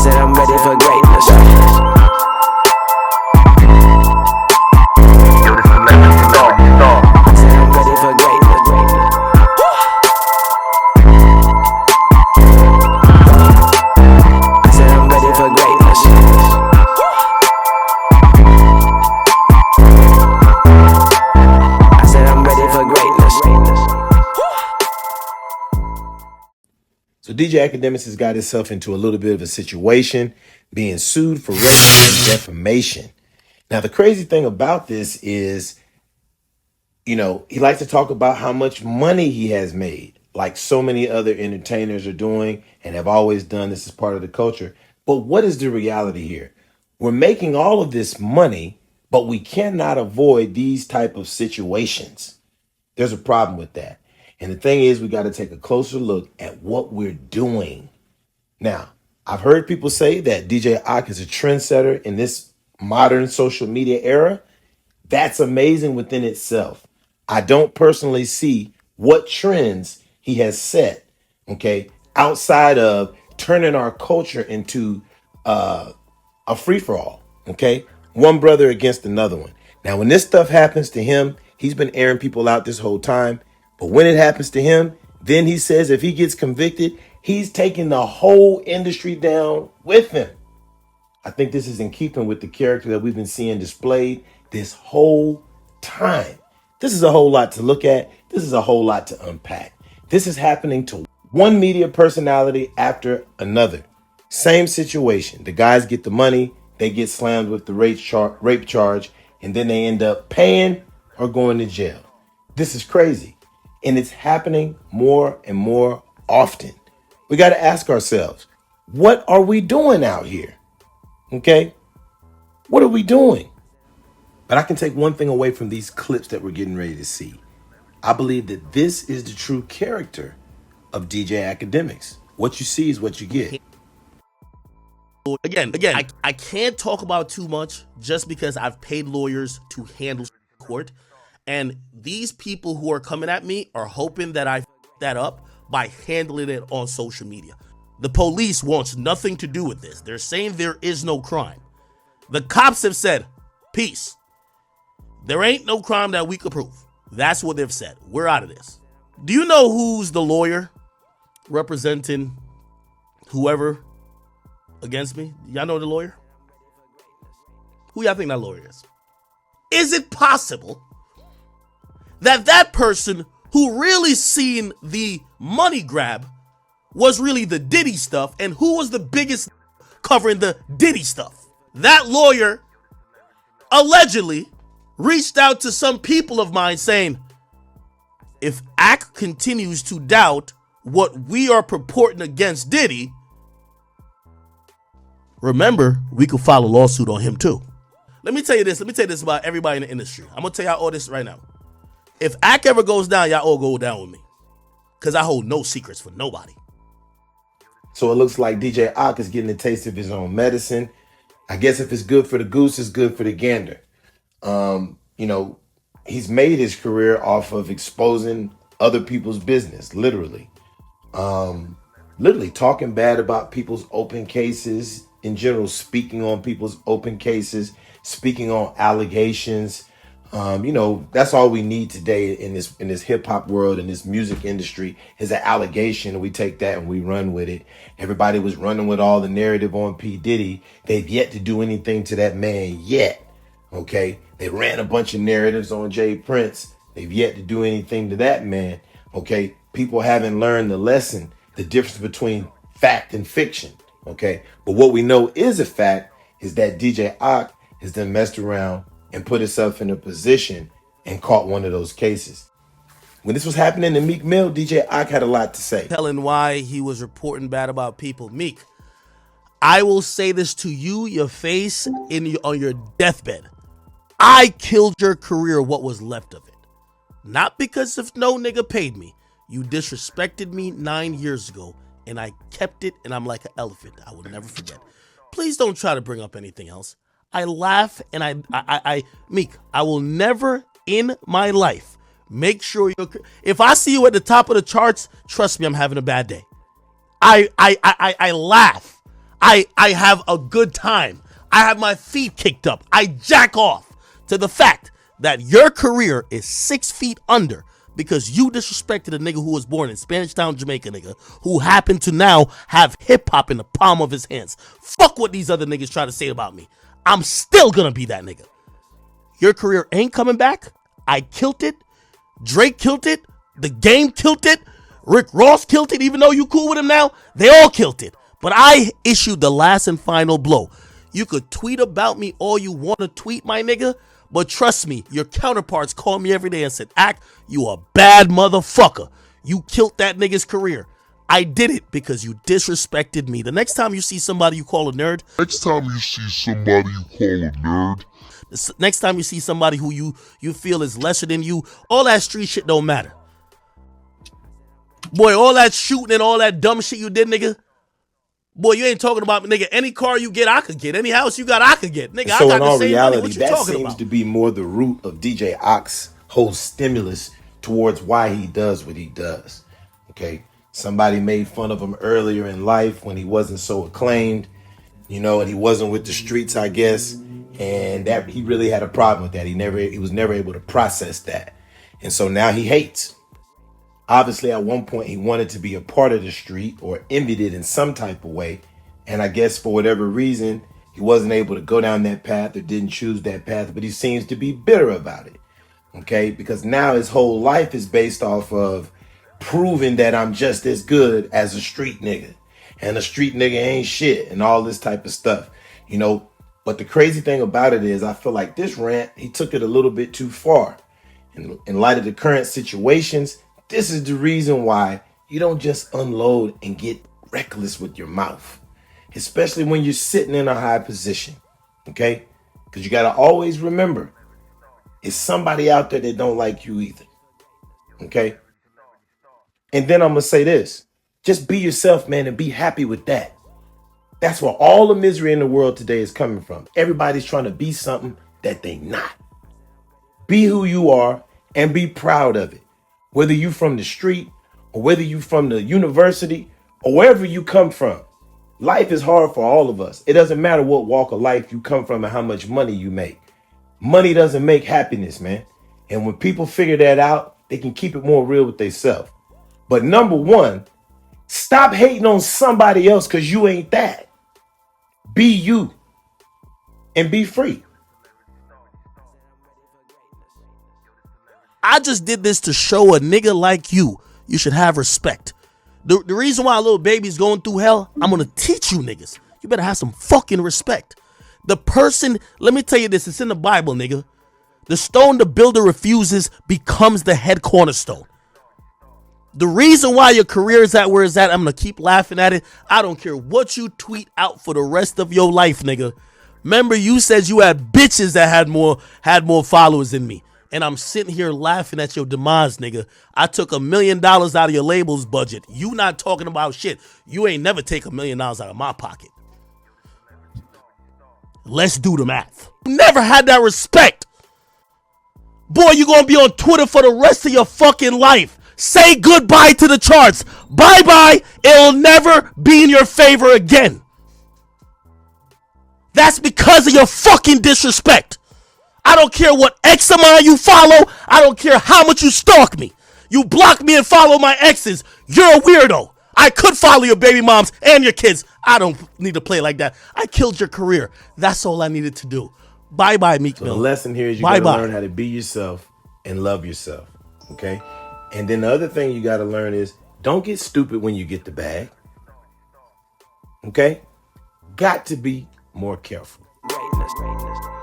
said I'm ready for greatness. Yo, this celebrity star. I said I'm ready for greatness. I said I'm ready for greatness. I said I'm ready for greatness. So DJ Akademiks has got himself into a little bit of a situation, being sued for rape and defamation. Now, the crazy thing about this is, he likes to talk about how much money he has made, like so many other entertainers are doing and have always done. This is part of the culture. But what is the reality here? We're making all of this money, but we cannot avoid these type of situations. There's a problem with that. And the thing is, we got to take a closer look at what we're doing. Now, I've heard people say that DJ Ak is a trendsetter in this modern social media era. That's amazing within itself. I don't personally see what trends he has set, okay, outside of turning our culture into a free-for-all, okay? One brother against another one. Now, when this stuff happens to him, he's been airing people out this whole time. But when it happens to him, then he says if he gets convicted, he's taking the whole industry down with him. I think this is in keeping with the character that we've been seeing displayed this whole time. This is a whole lot to look at. This is a whole lot to unpack. This is happening to one media personality after another. Same situation. The guys get the money, they get slammed with the rape charge, and then they end up paying or going to jail. This is crazy. And it's happening more and more often. We got to ask ourselves, what are we doing out here? Okay? What are we doing? But I can take one thing away from these clips that we're getting ready to see. I believe that this is the true character of DJ Akademiks. What you see is what you get. Again, I can't talk about too much just because I've paid lawyers to handle court. And these people who are coming at me are hoping that I f that up by handling it on social media. The police wants nothing to do with this. They're saying there is no crime. The cops have said, peace. There ain't no crime that we could prove. That's what they've said. We're out of this. Do you know who's the lawyer representing whoever against me? Y'all know the lawyer? Who y'all think that lawyer is? Is it possible that person who really seen the money grab was really the Diddy stuff, and who was the biggest covering the Diddy stuff? That lawyer allegedly reached out to some people of mine saying, if Ak continues to doubt what we are purporting against Diddy, remember, we could file a lawsuit on him too. Let me tell you this about everybody in the industry. I'm going to tell y'all all this right now. If Ak ever goes down, y'all all go down with me. Because I hold no secrets for nobody. So it looks like DJ Ak is getting a taste of his own medicine. I guess if it's good for the goose, it's good for the gander. He's made his career off of exposing other people's business, literally. Literally talking bad about people's open cases, in general, speaking on people's open cases, speaking on allegations. That's all we need today in this hip hop world, in this music industry, is an allegation. We take that and we run with it. Everybody was running with all the narrative on P. Diddy. They've yet to do anything to that man yet. Okay. They ran a bunch of narratives on Jay Prince. They've yet to do anything to that man. Okay. People haven't learned the lesson, the difference between fact and fiction. Okay. But what we know is a fact is that DJ Ak has done messed around and put himself in a position and caught one of those cases. When this was happening to Meek Mill, DJ Ak had a lot to say. Telling why he was reporting bad about people. Meek, I will say this to you, your face, on your deathbed. I killed your career, what was left of it. Not because if no nigga paid me. You disrespected me 9 years ago, and I kept it, and I'm like an elephant. I will never forget. Please don't try to bring up anything else. I laugh, and Meek, I will never in my life make sure if I see you at the top of the charts, trust me, I'm having a bad day. I laugh. I have a good time. I have my feet kicked up. I jack off to the fact that your career is 6 feet under because you disrespected a nigga who was born in Spanish Town, Jamaica, nigga, who happened to now have hip hop in the palm of his hands. Fuck what these other niggas try to say about me. I'm still gonna be that nigga. Your career ain't coming back. I killed it. Drake killed it. The Game killed it. Rick Ross killed it, even though you cool with him now. They all killed it. But I issued the last and final blow. You could tweet about me all you want to tweet, my nigga. But trust me, your counterparts call me every day and said, Ak, you a bad motherfucker. You killed that nigga's career. I did it because you disrespected me. The next time you see somebody you call a nerd. Next time you see somebody who you feel is lesser than you, all that street shit don't matter. Boy, all that shooting and all that dumb shit you did, nigga. Boy, you ain't talking about, nigga, any car you get, I could get. Any house you got, I could get. Nigga, So I got in the all same reality, money. What you that talking seems about? to be more the root of DJ Ak's whole stimulus towards why he does what he does. Okay? Somebody made fun of him earlier in life when he wasn't so acclaimed, and he wasn't with the streets, I guess. And that he really had a problem with that. He was never able to process that. And so now he hates. Obviously, at one point, he wanted to be a part of the street or envied it in some type of way. And I guess for whatever reason, he wasn't able to go down that path or didn't choose that path. But he seems to be bitter about it. Okay? Because now his whole life is based off of proving that I'm just as good as a street nigga. And a street nigga ain't shit and all this type of stuff. But the crazy thing about it is I feel like this rant, he took it a little bit too far. In light of the current situations, this is the reason why you don't just unload and get reckless with your mouth, especially when you're sitting in a high position, okay? Because you got to always remember, it's somebody out there that don't like you either, okay? And then I'm going to say this, just be yourself, man, and be happy with that. That's where all the misery in the world today is coming from. Everybody's trying to be something that they not. Be who you are and be proud of it. Whether you from the street or whether you from the university or wherever you come from, life is hard for all of us. It doesn't matter what walk of life you come from and how much money you make. Money doesn't make happiness, man. And when people figure that out, they can keep it more real with themselves. But number one, stop hating on somebody else because you ain't that. Be you and be free. I just did this to show a nigga like you should have respect. The reason why a little baby's going through hell, I'm going to teach you niggas. You better have some fucking respect. The person, let me tell you this, it's in the Bible, nigga. The stone the builder refuses becomes the head cornerstone. The reason why your career is at where it's at, I'm going to keep laughing at it. I don't care what you tweet out for the rest of your life, nigga. Remember, you said you had bitches that had more followers than me. And I'm sitting here laughing at your demise, nigga. I took $1 million out of your label's budget. You not talking about shit. You ain't never take $1 million out of my pocket. Let's do the math. You never had that respect. Boy, you gonna be on Twitter for the rest of your fucking life. Say goodbye to the charts. Bye-bye. It'll never be in your favor again. That's because of your fucking disrespect. I don't care what ex of mine you follow. I don't care how much you stalk me. You block me and follow my exes. You're a weirdo. I could follow your baby moms and your kids. I don't need to play like that. I killed your career. That's all I needed to do. Bye-bye, Meek Mill. The lesson here is you got to learn how to be yourself and love yourself, okay? And then the other thing you got to learn is don't get stupid when you get the bag, okay? Got to be more careful. Greatness.